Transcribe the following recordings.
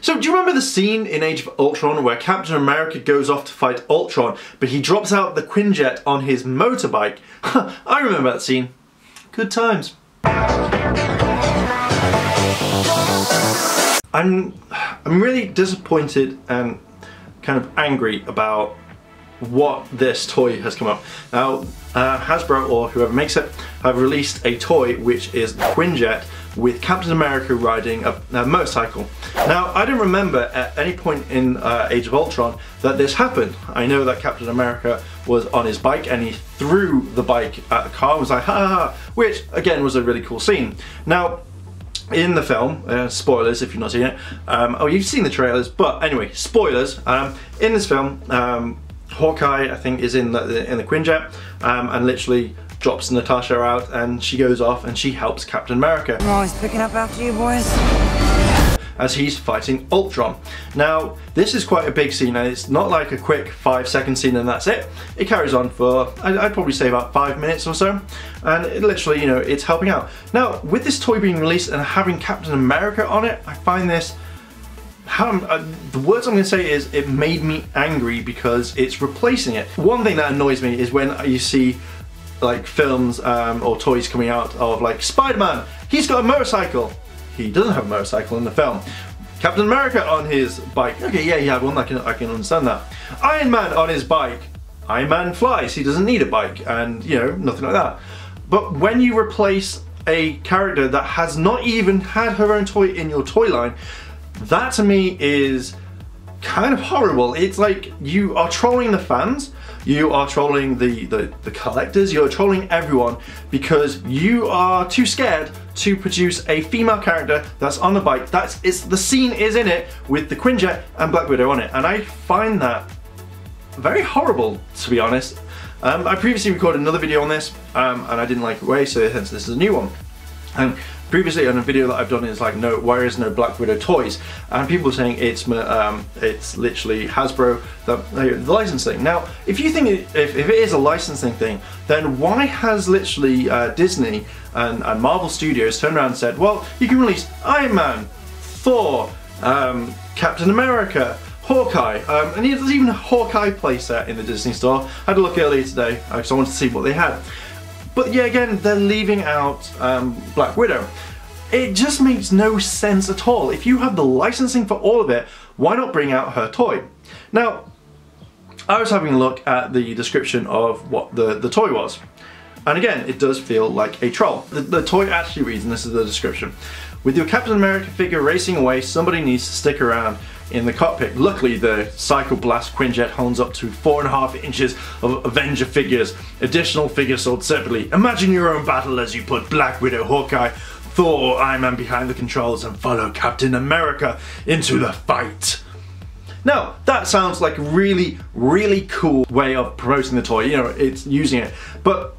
So do you remember the scene in Age of Ultron where Captain America goes off to fight Ultron, but he drops out the Quin Jet on his motorbike? I remember that scene. Good times. I'm really disappointed and kind of angry about what this toy has come up. Now, Hasbro, or whoever makes it, have released a toy which is Quin Jet with Captain America riding a motorcycle. Now, I don't remember at any point in Age of Ultron that this happened. I know that Captain America was on his bike and he threw the bike at the car and was like, ha ha ha, which again was a really cool scene. Now, in the film, spoilers if you've not seen it, oh, you've seen the trailers, but anyway, spoilers. In this film, Hawkeye, I think, is in the Quin Jet and literally drops Natasha out, and she goes off and she helps Captain America. I'm always picking up after you boys. As he's fighting Ultron. Now, this is quite a big scene, and it's not like a quick 5-second scene and that's it. It carries on for, I'd probably say about 5 minutes or so, and it literally, you know, it's helping out. Now, with this toy being released and having Captain America on it, I find this, the words I'm going to say is, it made me angry because it's replacing it. One thing that annoys me is when you see like films or toys coming out of like Spider-Man, he's got a motorcycle. He doesn't have a motorcycle in the film. Captain America on his bike, okay, yeah, he had one, I can understand that. Iron Man on his bike, Iron Man flies, he doesn't need a bike, and you know, nothing like that. But when you replace a character that has not even had her own toy in your toy line, that to me is kind of horrible. It's like you are trolling the fans, you are trolling the collectors, you're trolling everyone because you are too scared to produce a female character that's on the bike. The scene is in it with the Quin Jet and Black Widow on it, and I find that very horrible, to be honest. I previously recorded another video on this and I didn't like it way, so hence this is a new one. And previously on a video that I've done is like, no, where is no Black Widow toys? And people are saying it's literally Hasbro, the licensing. Now, if you think if it is a licensing thing, then why has literally Disney and Marvel Studios turned around and said, well, you can release Iron Man, Thor, Captain America, Hawkeye, and there's even a Hawkeye playset in the Disney store. I had a look earlier today because I wanted to see what they had. But yeah, again, they're leaving out Black Widow. It just makes no sense at all. If you have the licensing for all of it, why not bring out her toy? Now, I was having a look at the description of what the toy was. And again, it does feel like a troll. The toy actually reads, and this is the description: with your Captain America figure racing away, somebody needs to stick around in the cockpit. Luckily, the Cycle Blast Quin Jet holds up to 4.5 inches of Avenger figures. Additional figures sold separately. Imagine your own battle as you put Black Widow, Hawkeye, Thor or Iron Man behind the controls and follow Captain America into the fight. Now, that sounds like a really, really cool way of promoting the toy. You know, it's using it. But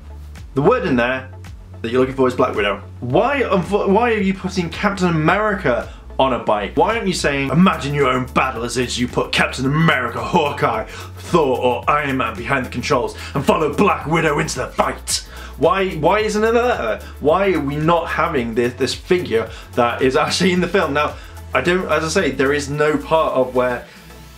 the word in there that you're looking for is Black Widow. Why are you putting Captain America on a bike? Why aren't you saying, imagine your own battle as you put Captain America, Hawkeye, Thor or Iron Man behind the controls and follow Black Widow into the fight? Why isn't it there? Why are we not having this figure that is actually in the film? Now, as I say, there is no part of where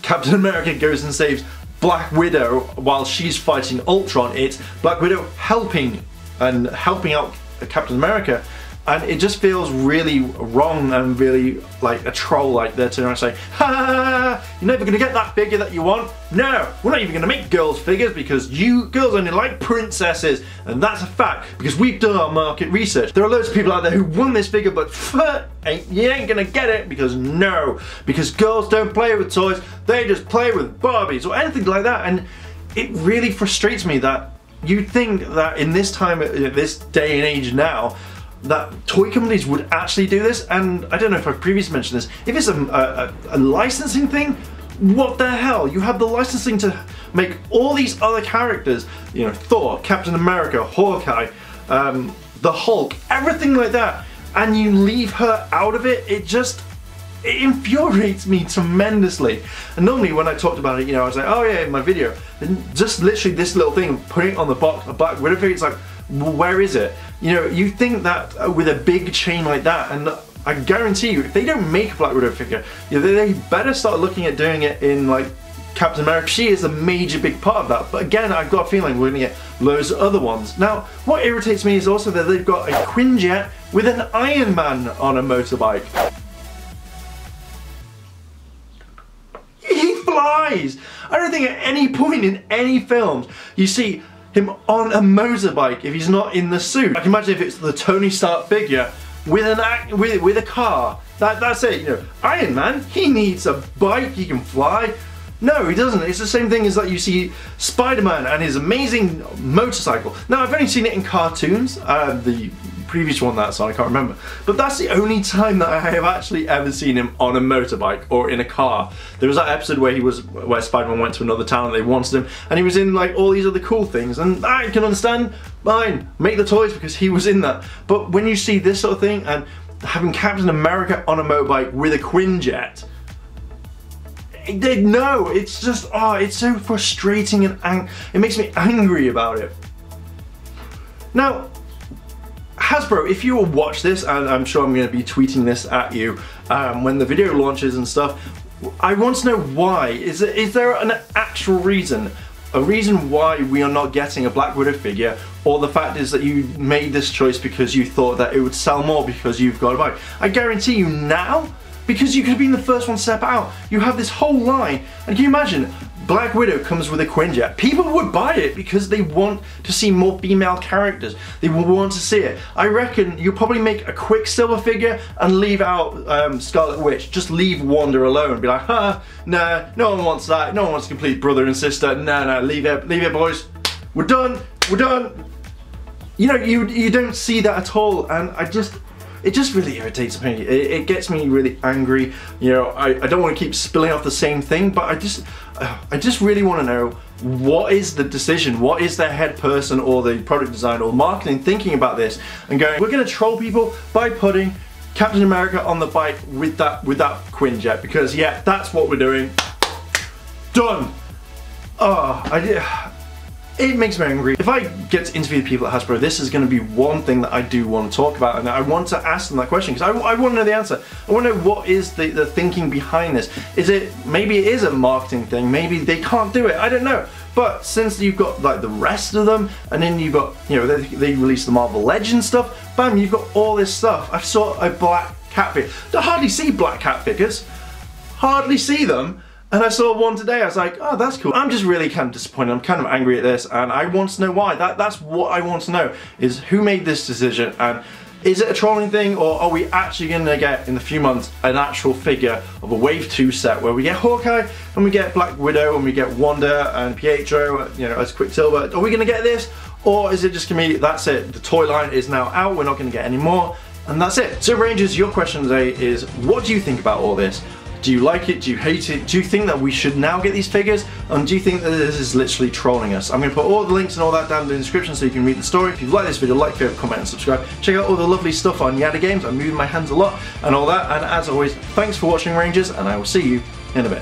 Captain America goes and saves Black Widow while she's fighting Ultron. It's Black Widow helping out Captain America. And it just feels really wrong and really like a troll, like they're turning around and saying, ha, you're never gonna get that figure that you want. No, we're not even gonna make girls figures because you girls only like princesses. And that's a fact because we've done our market research. There are loads of people out there who want this figure, but you ain't gonna get it because girls don't play with toys, they just play with Barbies or anything like that. And it really frustrates me that you think that in this time, this day and age now, that toy companies would actually do this. And I don't know if I've previously mentioned this, if it's a licensing thing, what the hell? You have the licensing to make all these other characters, you know, Thor, Captain America, Hawkeye, the Hulk, everything like that, and you leave her out of it. It infuriates me tremendously. And normally when I talked about it, you know, I was like, oh yeah, in my video, and just literally this little thing, putting it on the box, a Black Widow figure, it's like, well, where is it? You know, you think that with a big chain like that, and I guarantee you, if they don't make a Black Widow figure, they better start looking at doing it in like Captain America. She is a major big part of that, but again, I've got a feeling we're gonna get loads of other ones. Now, what irritates me is also that they've got a Quin Jet with an Iron Man on a motorbike. He flies! I don't think at any point in any films you see him on a motorbike if he's not in the suit. I can imagine if it's the Tony Stark figure with a car. That's it, you know. Iron Man, he needs a bike, he can fly. No, he doesn't. It's the same thing as that you see Spider-Man and his amazing motorcycle. Now, I've only seen it in cartoons, the previous one that's on, I can't remember. But that's the only time that I have actually ever seen him on a motorbike or in a car. There was that episode where Spider-Man went to another town and they wanted him, and he was in like all these other cool things, and I can understand, fine, make the toys because he was in that. But when you see this sort of thing and having Captain America on a motorbike with a Quin Jet, no, it's just, oh, it's so frustrating and it makes me angry about it. Now, Hasbro, if you will watch this, and I'm sure I'm going to be tweeting this at you when the video launches and stuff, I want to know why. Is there an actual reason? A reason why we are not getting a Black Widow figure, or the fact is that you made this choice because you thought that it would sell more because you've got a bike? I guarantee you now, because you could have been the first one to step out, you have this whole line, and can you imagine, Black Widow comes with a Quin Jet. People would buy it because they want to see more female characters. They will want to see it. I reckon you'll probably make a Quicksilver figure and leave out Scarlet Witch. Just leave Wanda alone. Be like, huh, nah, no one wants that. No one wants a complete brother and sister. No, leave it, boys. We're done. You know, you don't see that at all, and it just really irritates me. It gets me really angry. You know, I don't want to keep spilling off the same thing, but I just really want to know, what is the decision? What is the head person or the product design or marketing thinking about this and going, we're going to troll people by putting Captain America on the bike with that Quin Jet, because yeah, that's what we're doing. Done. Oh, it makes me angry. If I get to interview the people at Hasbro, this is going to be one thing that I do want to talk about, and I want to ask them that question because I want to know the answer. I want to know what is the thinking behind this. Maybe it is a marketing thing, maybe they can't do it, I don't know. But since you've got like the rest of them, and then you've got, you know, they released the Marvel Legends stuff, bam, you've got all this stuff. I saw a black cat figure. I hardly see black cat figures. Hardly see them. And I saw one today, I was like, oh, that's cool. I'm just really kind of disappointed, I'm kind of angry at this, and I want to know why. That's what I want to know, is who made this decision, and is it a trolling thing, or are we actually going to get, in a few months, an actual figure of a Wave 2 set where we get Hawkeye, and we get Black Widow, and we get Wanda, and Pietro, you know, as Quicksilver? Are we going to get this, or is it just going to be, that's it, the toy line is now out, we're not going to get any more, and that's it? So Rangers, your question today is, what do you think about all this? Do you like it? Do you hate it? Do you think that we should now get these figures? And do you think that this is literally trolling us? I'm going to put all the links and all that down in the description so you can read the story. If you've liked this video, like, favorite, comment and subscribe. Check out all the lovely stuff on Yada Games. I'm moving my hands a lot and all that. And as always, thanks for watching, Rangers, and I will see you in a bit.